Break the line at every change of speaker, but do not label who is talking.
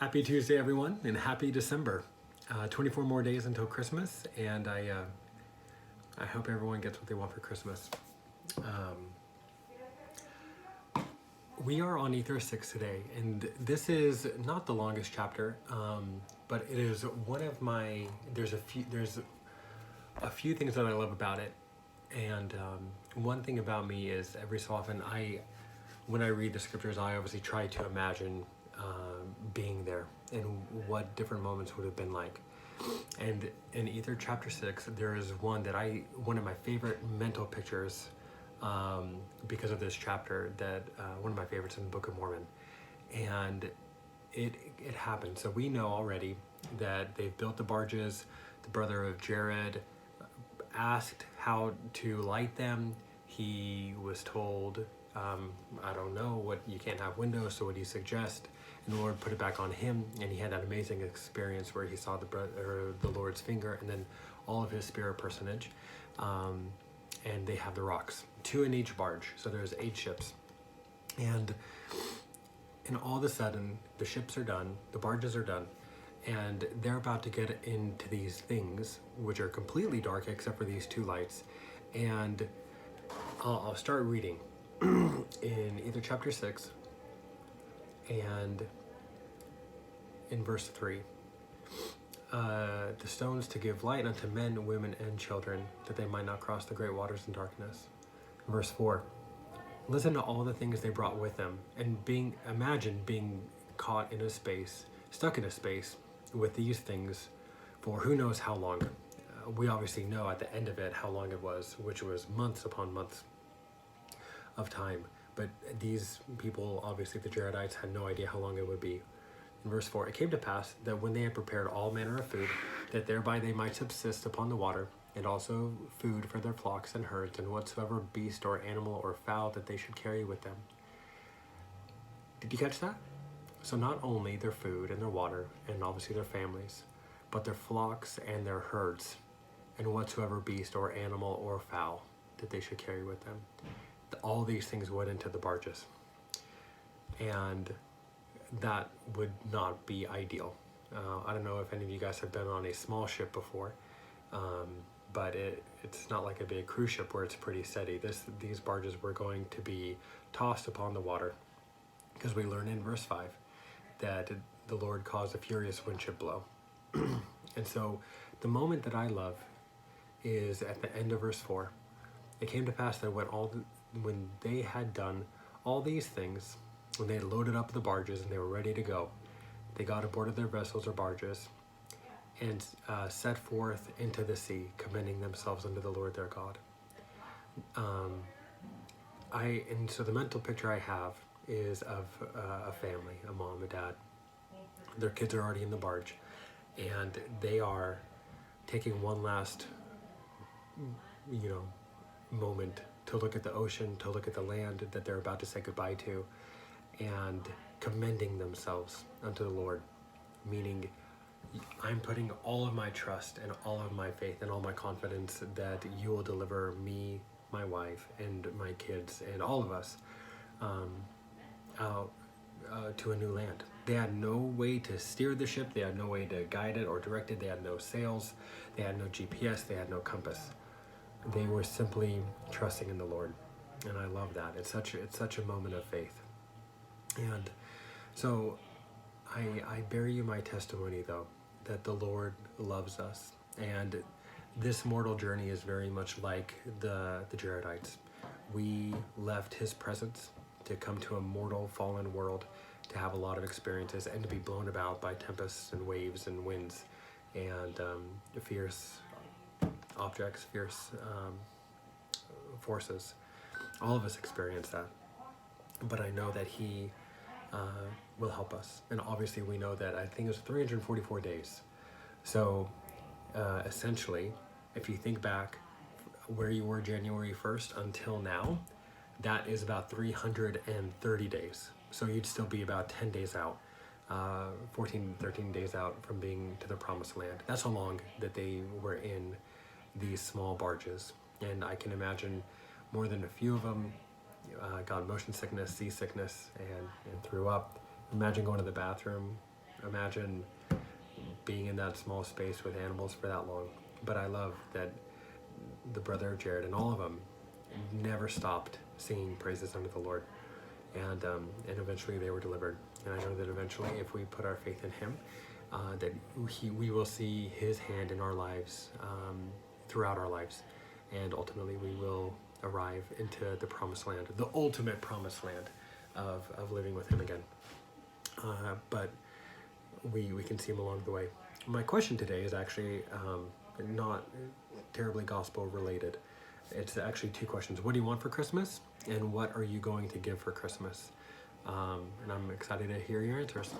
Happy Tuesday, everyone, and happy December. 24 more days until Christmas, and I hope everyone gets what they want for Christmas. We are on Ether 6 today, and this is not the longest chapter, but it is one of my. There's a few things that I love about it, and one thing about me is every so often when I read the scriptures, I obviously try to imagine being there and what different moments would have been like. And in Ether chapter 6, there is one of my favorite mental pictures because of this chapter, that one of my favorites in the Book of Mormon. And it happened. So we know already that they've built the barges. The brother of Jared asked how to light them. He was told, I don't know, what you can't have windows, so what do you suggest? And the Lord put it back on him, and he had that amazing experience where he saw the Lord's finger and then all of his spirit personage. And they have the rocks, 2 in each barge, so there's 8 ships. And all of a sudden, the ships are done, the barges are done, and they're about to get into these things, which are completely dark except for these 2 lights. And I'll start reading in Ether chapter 6 and in verse 3. The stones to give light unto men, women, and children, that they might not cross the great waters in darkness. Verse 4. Listen to all the things they brought with them, and imagine being caught in a space, stuck in a space with these things for who knows how long. We obviously know at the end of it how long it was, which was months upon months of time. But these people, obviously the Jaredites, had no idea how long it would be. In verse 4, it came to pass that when they had prepared all manner of food, that thereby they might subsist upon the water, and also food for their flocks and herds, and whatsoever beast or animal or fowl that they should carry with them. Did you catch that? So not only their food and their water, and obviously their families, but their flocks and their herds, and whatsoever beast or animal or fowl that they should carry with them. All these things went into the barges. And that would not be ideal. I don't know if any of you guys have been on a small ship before, but it's not like a big cruise ship where it's pretty steady. These barges were going to be tossed upon the water, because we learn in verse 5 that the Lord caused a furious wind should blow. And so the moment that I love is at the end of verse 4. It came to pass that when they had done all these things, when they had loaded up the barges and they were ready to go, they got aboard of their vessels or barges and set forth into the sea, commending themselves unto the Lord their God. And so the mental picture I have is of a family, a mom, a dad. Their kids are already in the barge, and they are taking one last, moment to look at the ocean, to look at the land that they're about to say goodbye to, and commending themselves unto the Lord, meaning I'm putting all of my trust and all of my faith and all my confidence that you will deliver me, my wife, and my kids, and all of us out to a new land. They had no way to steer the ship, they had no way to guide it or direct it, they had no sails, they had no GPS, they had no compass. They were simply trusting in the Lord, and I love that. It's such a moment of faith. And so I bear you my testimony, though, that the Lord loves us, and this mortal journey is very much like the Jaredites. We left his presence to come to a mortal, fallen world, to have a lot of experiences, and to be blown about by tempests and waves and winds and fierce objects, fierce forces. All of us experience that, but I know that he will help us. And obviously we know that I think it was 344 days. So essentially, if you think back where you were January 1st until now, that is about 330 days. So you'd still be about 10 days out, 13 days out from being to the promised land. That's how long that they were in these small barges. And I can imagine more than a few of them got motion sickness, seasickness, and threw up. Imagine going to the bathroom imagine being in that small space with animals for that long. But I love that the brother of Jared and all of them never stopped singing praises unto the Lord, and eventually they were delivered. And I know that eventually, if we put our faith in Him, that we will see His hand in our lives, throughout our lives, and ultimately we will arrive into the promised land, the ultimate promised land of living with Him again. But we can see Him along the way. My question today is actually not terribly gospel related. It's actually two questions. What do you want for Christmas? And what are you going to give for Christmas? And I'm excited to hear your answers.